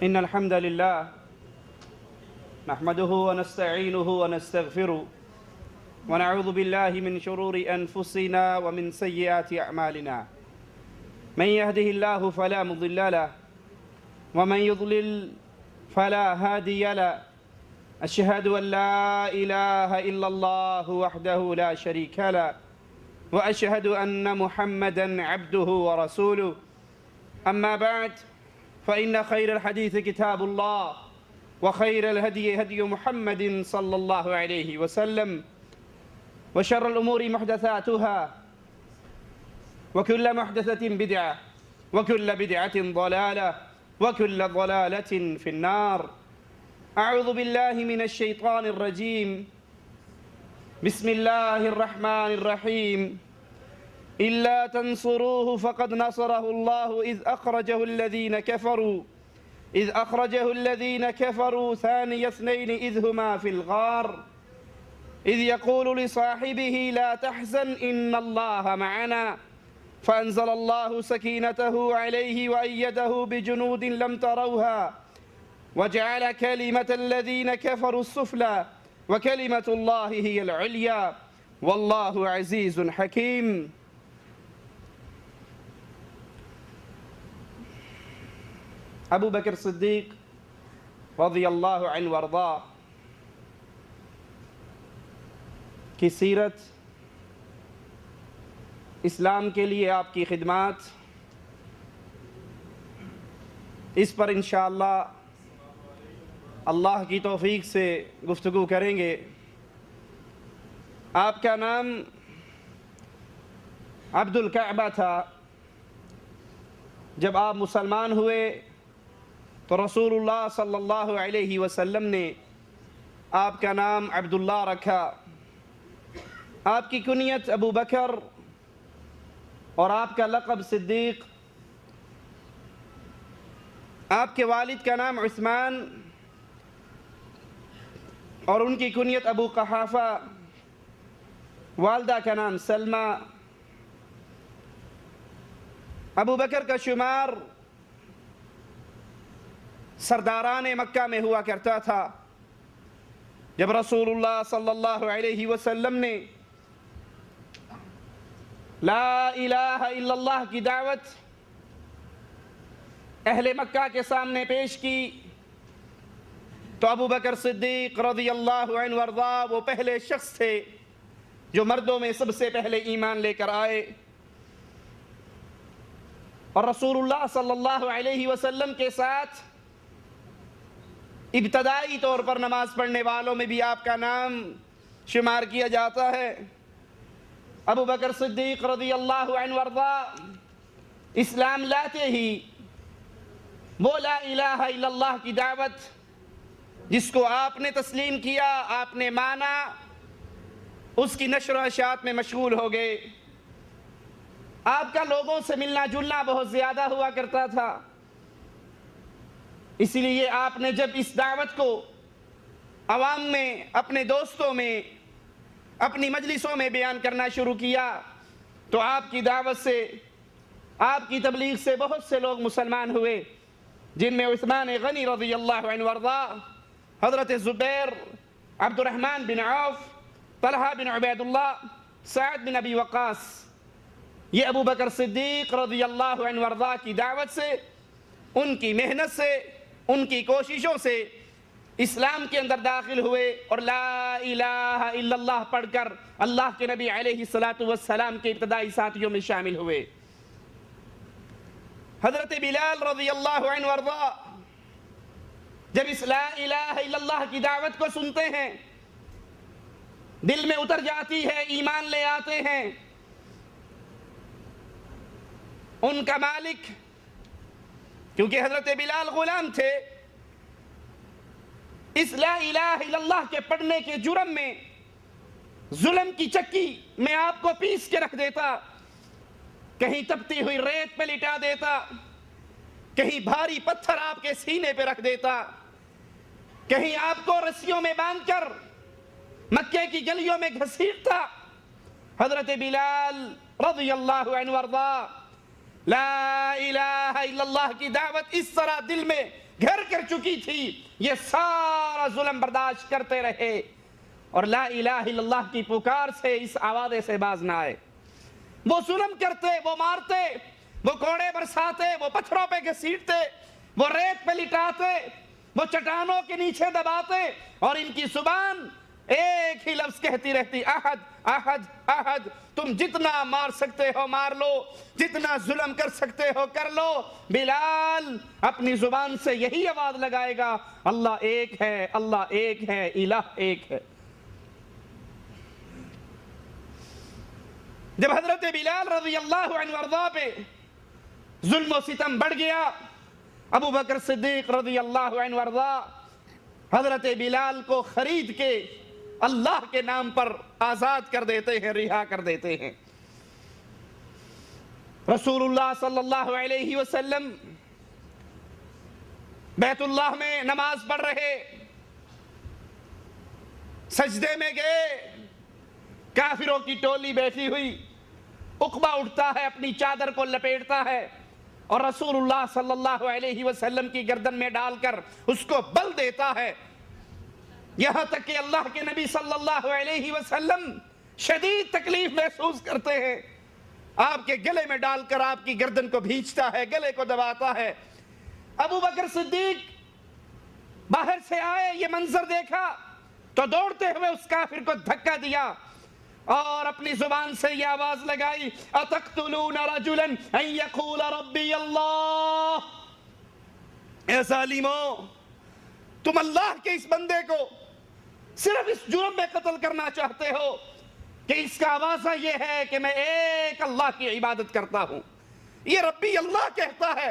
إن الحمد لله نحمده ونستعينه ونستغفره ونعوذ بالله من شرور أنفسنا ومن سيئات أعمالنا من يهده الله فلا مضل له ومن يضلل فلا هادي له أشهد أن لا إله إلا الله وحده لا شريك له وأشهد أن محمدًا عبده ورسوله أما بعد فإن خير الحديث كتاب الله وخير الهدي هدي محمد صلى الله عليه وسلم وشر الأمور محدثاتها وكل محدثة بدعة وكل بدعة ضلالة وكل ضلالة في النار. أعوذ بالله من الشيطان الرجيم. بسم الله الرحمن الرحيم. إلا تنصروه فقد نصره الله إذ أخرجه الذين كفروا ثاني اثنين إذ هما في الغار إذ يقول لصاحبه لا تحزن إن الله معنا فأنزل الله سكينته عليه وأيده بجنود لم تروها وجعل كلمة الذين كفروا السفلى وكلمة الله هي العليا والله عزيز حكيم. ابو بکر صدیق رضی اللہ عنہ وارضا کی سیرت، اسلام کے لیے آپ کی خدمات، اس پر انشاءاللہ اللہ کی توفیق سے گفتگو کریں گے. آپ کا نام عبد الکعبہ تھا. جب آپ مسلمان ہوئے تو رسول اللہ صلی اللہ علیہ وسلم نے آپ کا نام عبداللہ رکھا. آپ کی کنیت ابو بکر اور آپ کا لقب صدیق. آپ کے والد کا نام عثمان اور ان کی کنیت ابو قحافہ، والدہ کا نام سلمہ. ابو بکر کا شمار سرداران مکہ میں ہوا کرتا تھا. جب رسول اللہ صلی اللہ علیہ وسلم نے لا الہ الا اللہ کی دعوت اہل مکہ کے سامنے پیش کی تو ابو بکر صدیق رضی اللہ عنہ وارضا وہ پہلے شخص تھے جو مردوں میں سب سے پہلے ایمان لے کر آئے. اور رسول اللہ صلی اللہ علیہ وسلم کے ساتھ ابتدائی طور پر نماز پڑھنے والوں میں بھی آپ کا نام شمار کیا جاتا ہے. ابو بکر صدیق رضی اللہ عنہ وارضا اسلام لاتے ہی وہ لا الہ الا اللہ کی دعوت جس کو آپ نے تسلیم کیا، آپ نے مانا، اس کی نشر و اشاعت میں مشغول ہو گئے. آپ کا لوگوں سے ملنا جلنا بہت زیادہ ہوا کرتا تھا. اسی لیے آپ نے جب اس دعوت کو عوام میں، اپنے دوستوں میں، اپنی مجلسوں میں بیان کرنا شروع کیا تو آپ کی دعوت سے، آپ کی تبلیغ سے بہت سے لوگ مسلمان ہوئے، جن میں عثمان غنی رضی اللہ عنہ وارضا، حضرت زبیر، عبد الرحمن بن عوف، طلحہ بن عبید اللہ، سعد بن ابی وقاص. یہ ابو بکر صدیق رضی اللہ عنہ وارضا کی دعوت سے، ان کی محنت سے، ان کی کوششوں سے اسلام کے اندر داخل ہوئے اور لا الہ الا اللہ پڑھ کر اللہ کے نبی علیہ السلام کے ابتدائی ساتھیوں میں شامل ہوئے. حضرت بلال رضی اللہ عنہ وارضا جب اس لا الہ الا اللہ کی دعوت کو سنتے ہیں، دل میں اتر جاتی ہے، ایمان لے آتے ہیں. ان کا مالک، کیونکہ حضرت بلال غلام تھے، اس لا الہ الا اللہ کے پڑھنے کے جرم میں ظلم کی چکی میں آپ کو پیس کے رکھ دیتا، کہیں تپتی ہوئی ریت پہ لٹا دیتا، کہیں بھاری پتھر آپ کے سینے پہ رکھ دیتا، کہیں آپ کو رسیوں میں باندھ کر مکے کی گلیوں میں گھسیٹتا. حضرت بلال رضی اللہ عنہ وارضا لا الہ الا اللہ کی دعوت اس طرح دل میں گھر کر چکی تھی، یہ سارا ظلم برداشت کرتے رہے اور لا الہ الا اللہ کی پکار سے اس آوازے سے باز نہ آئے۔ وہ ظلم کرتے، وہ مارتے، وہ کوڑے برساتے، وہ پتھروں پہ گھسیٹتے، وہ ریت پہ لٹاتے، وہ چٹانوں کے نیچے دباتے، اور ان کی زبان ایک ہی لفظ کہتی رہتی، احد احد احد۔ تم جتنا مار سکتے ہو مار لو، جتنا ظلم کر سکتے ہو کر لو، بلال اپنی زبان سے یہی آواز لگائے گا، اللہ ایک ہے، اللہ ایک ہے، الہ ایک ہے۔ جب حضرت بلال رضی اللہ عنہ وارضاہ پہ ظلم و ستم بڑھ گیا، ابو بکر صدیق رضی اللہ عنہ وارضاہ حضرت بلال کو خرید کے اللہ کے نام پر آزاد کر دیتے ہیں، رہا کر دیتے ہیں۔ رسول اللہ صلی اللہ علیہ وسلم بیت اللہ میں نماز پڑھ رہے، سجدے میں گئے، کافروں کی ٹولی بیٹھی ہوئی، عقبہ اٹھتا ہے، اپنی چادر کو لپیٹتا ہے اور رسول اللہ صلی اللہ علیہ وسلم کی گردن میں ڈال کر اس کو بل دیتا ہے، یہاں تک کہ اللہ کے نبی صلی اللہ علیہ وسلم شدید تکلیف محسوس کرتے ہیں، آپ کے گلے میں ڈال کر آپ کی گردن کو بھینچتا ہے، گلے کو دباتا ہے۔ ابو بکر صدیق باہر سے آئے، یہ منظر دیکھا تو دوڑتے ہوئے اس کافر کو دھکا دیا اور اپنی زبان سے یہ آواز لگائی، اتقتلون رجلا ان یقول ربی اللہ، اے ظالموں، تم اللہ کے اس بندے کو صرف اس جرم میں قتل کرنا چاہتے ہو کہ اس کا آوازہ یہ ہے کہ میں ایک اللہ کی عبادت کرتا ہوں، یہ ربی اللہ کہتا ہے،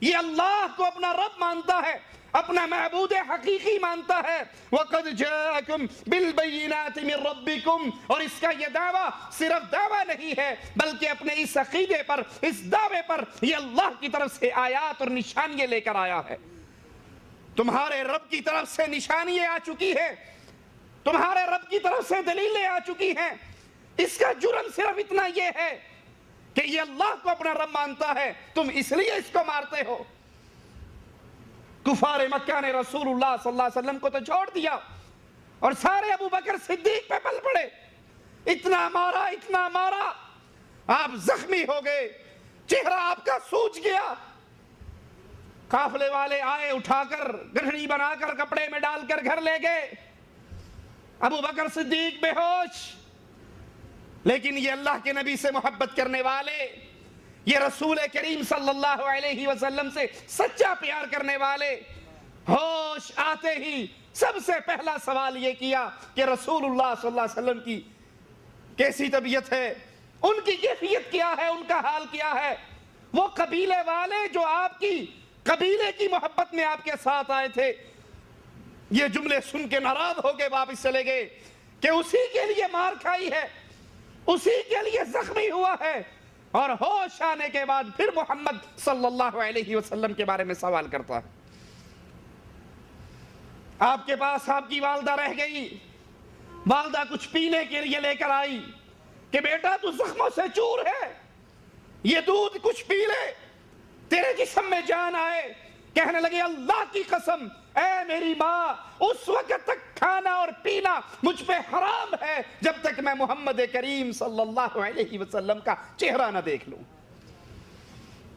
یہ اللہ کو اپنا رب مانتا ہے، اپنا معبود حقیقی مانتا ہے۔ وَقَدْ جَاءَكُمْ بِالْبَيِّنَاتِ مِنْ رَبِّكُمْ، اور اس کا یہ دعویٰ صرف دعویٰ نہیں ہے بلکہ اپنے اس عقیدے پر، اس دعوے پر یہ اللہ کی طرف سے آیات اور نشانیاں لے کر آیا ہے۔ تمہارے رب کی طرف سے نشانیاں آ چکی ہیں، تمہارے رب کی طرف سے دلیلیں آ چکی ہیں، اس کا جرم صرف اتنا یہ ہے کہ یہ اللہ کو اپنا رب مانتا ہے، تم اس لیے اس کو مارتے ہو۔ کفار مکہ نے رسول اللہ صلی اللہ علیہ وسلم کو تو چھوڑ دیا اور سارے ابو بکر صدیق پہ پل پڑے، اتنا مارا، آپ زخمی ہو گئے، چہرہ آپ کا سوج گیا۔ قافلے والے آئے، اٹھا کر گڑھڑی بنا کر کپڑے میں ڈال کر گھر لے گئے، ابو بکر صدیق بے ہوش، لیکن یہ اللہ کے نبی سے محبت کرنے والے، یہ رسول کریم صلی اللہ علیہ وسلم سے سچا پیار کرنے والے، ہوش آتے ہی سب سے پہلا سوال یہ کیا کہ رسول اللہ صلی اللہ علیہ وسلم کی کیسی طبیعت ہے، ان کی کیفیت کیا ہے، ان کا حال کیا ہے۔ وہ قبیلے والے جو آپ کی قبیلے کی محبت میں آپ کے ساتھ آئے تھے، یہ جملے سن کے ناراض ہو کے واپس چلے گئے کہ اسی کے لیے مار کھائی ہے، اسی کے لیے زخمی ہوا ہے، اور ہوش آنے کے بعد پھر محمد صلی اللہ علیہ وسلم کے بارے میں سوال کرتا ہے۔ آپ کے پاس آپ کی والدہ رہ گئی، والدہ کچھ پینے کے لیے لے کر آئی کہ بیٹا تو زخموں سے چور ہے، یہ دودھ کچھ پی لے، تیرے جسم میں جان آئے۔ کہنے لگے اللہ کی قسم اے میری ماں، اس وقت تک کھانا اور پینا مجھ پہ حرام ہے جب تک میں محمد کریم صلی اللہ علیہ وسلم کا چہرہ نہ دیکھ لوں۔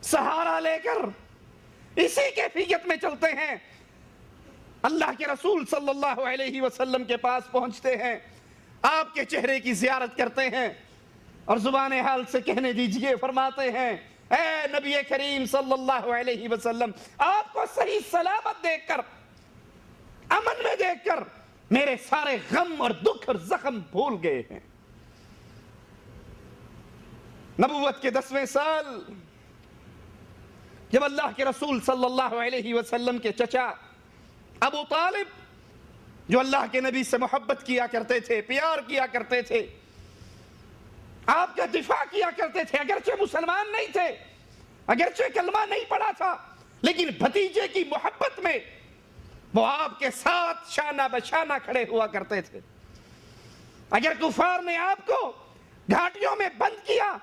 سہارا لے کر اسی کیفیت میں چلتے ہیں، اللہ کے رسول صلی اللہ علیہ وسلم کے پاس پہنچتے ہیں، آپ کے چہرے کی زیارت کرتے ہیں اور زبان حال سے کہنے دیجئے، فرماتے ہیں اے نبی کریم صلی اللہ علیہ وسلم، آپ کو صحیح سلامت دیکھ کر، امن میں دیکھ کر میرے سارے غم اور دکھ اور زخم بھول گئے ہیں۔ نبوت کے 10ویں سال جب اللہ کے رسول صلی اللہ علیہ وسلم کے چچا ابو طالب، جو اللہ کے نبی سے محبت کیا کرتے تھے، پیار کیا کرتے تھے، آپ کا دفاع کیا کرتے تھے، اگرچہ مسلمان نہیں تھے، اگرچہ کلمہ نہیں پڑھا تھا، لیکن بھتیجے کی محبت میں وہ آپ کے ساتھ شانہ بشانہ کھڑے ہوا کرتے تھے۔ اگر کفار نے آپ کو گھاٹیوں میں بند کیا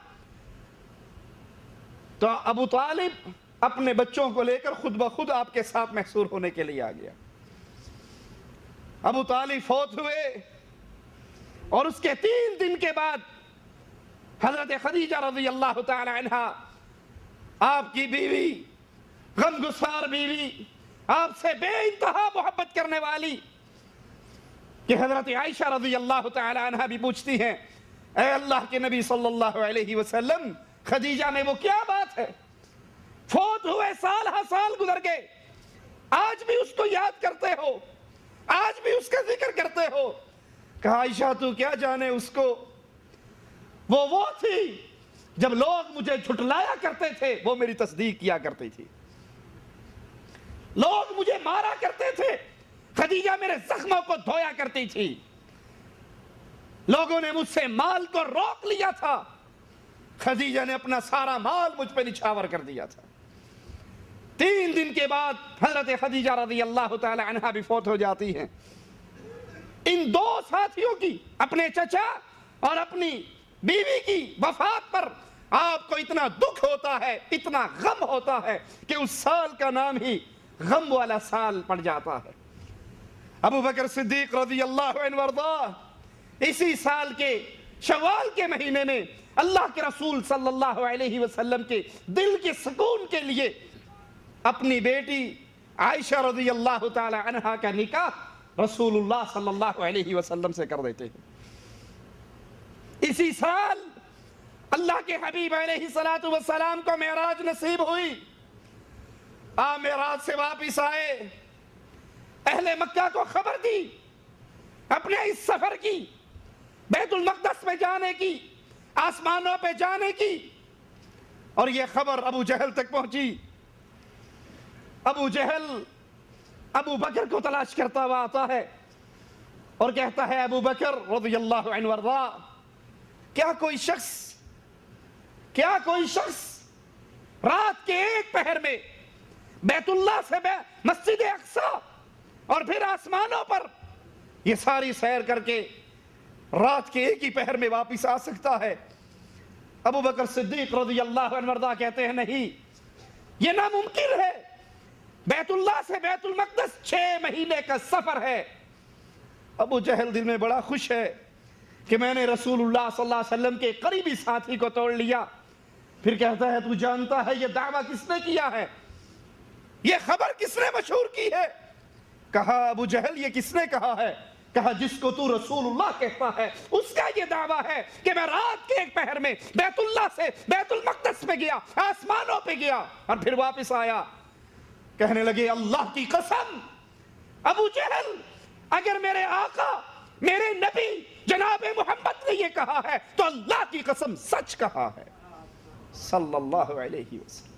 تو ابو طالب اپنے بچوں کو لے کر خود بخود آپ کے ساتھ محصور ہونے کے لیے آ گیا۔ ابو طالب فوت ہوئے اور اس کے 3 دن کے بعد حضرت خدیجہ رضی اللہ تعالی عنہا، آپ کی بیوی، غمگسار بیوی، آپ سے بے انتہا محبت کرنے والی، کہ حضرت عائشہ رضی اللہ تعالی عنہا بھی پوچھتی ہیں، اے اللہ کے نبی صلی اللہ علیہ وسلم، خدیجہ میں وہ کیا بات ہے؟ فوت ہوئے سال ہا سال گزر گئے، آج بھی اس کو یاد کرتے ہو، آج بھی اس کا ذکر کرتے ہو؟ کہا عائشہ تو کیا جانے اس کو، وہ تھی جب لوگ مجھے جھٹلایا کرتے تھے وہ میری تصدیق کیا کرتی تھی، لوگ مجھے مارا کرتے تھے خدیجہ میرے زخموں کو دھویا کرتی تھی، لوگوں نے مجھ سے مال کو روک لیا تھا، خدیجہ نے اپنا سارا مال مجھ پہ نچھاور کر دیا تھا۔ 3 دن کے بعد حضرت خدیجہ رضی اللہ تعالی عنہا بھی فوت ہو جاتی ہیں۔ ان 2 ساتھیوں کی، اپنے چچا اور اپنی بیوی کی وفات پر آپ کو اتنا دکھ ہوتا ہے، اتنا غم ہوتا ہے کہ اس سال کا نام ہی غم والا سال پڑ جاتا ہے۔ ابو بکر صدیق رضی اللہ عنہ وارضاہ اسی سال کے شوال کے مہینے میں اللہ کے رسول صلی اللہ علیہ وسلم کے دل کے سکون کے لیے اپنی بیٹی عائشہ رضی اللہ تعالی عنہا کا نکاح رسول اللہ صلی اللہ علیہ وسلم سے کر دیتے ہیں۔ اسی سال اللہ کے حبیب علیہ السلام کو معراج نصیب ہوئی، آپ معراج سے واپس آئے، اہل مکہ کو خبر دی اپنے اس سفر کی، بیت المقدس میں جانے کی، آسمانوں پہ جانے کی، اور یہ خبر ابو جہل تک پہنچی۔ ابو جہل ابو بکر کو تلاش کرتا ہوا آتا ہے اور کہتا ہے، ابو بکر رضی اللہ عنہ وارضاہ، کیا کوئی شخص رات کے 1 پہر میں بیت اللہ سے مسجد اقصی اور پھر آسمانوں پر یہ ساری سیر کر کے رات کے 1 ہی پہر میں واپس آ سکتا ہے؟ ابو بکر صدیق رضی اللہ عنہ وارضاہ کہتے ہیں، نہیں، یہ ناممکن ہے، بیت اللہ سے بیت المقدس 6 مہینے کا سفر ہے۔ ابو جہل دل میں بڑا خوش ہے کہ میں نے رسول اللہ صلی اللہ علیہ وسلم کے قریبی ساتھی کو توڑ لیا۔ پھر کہتا ہے، تو جانتا ہے یہ دعویٰ کس نے کیا ہے، یہ خبر کس نے مشہور کی ہے؟ کہا ابو جہل، یہ کس نے کہا ہے؟ کہا جس کو تو رسول اللہ کہتا ہے اس کا یہ دعویٰ ہے کہ میں رات کے 1 پہر میں بیت اللہ سے بیت المقدس پہ گیا، آسمانوں پہ گیا اور پھر واپس آیا۔ کہنے لگے، اللہ کی قسم ابو جہل، اگر میرے آقا، میرے نبی جناب محمد نے یہ کہا ہے تو اللہ کی قسم سچ کہا ہے، صلی اللہ علیہ وسلم۔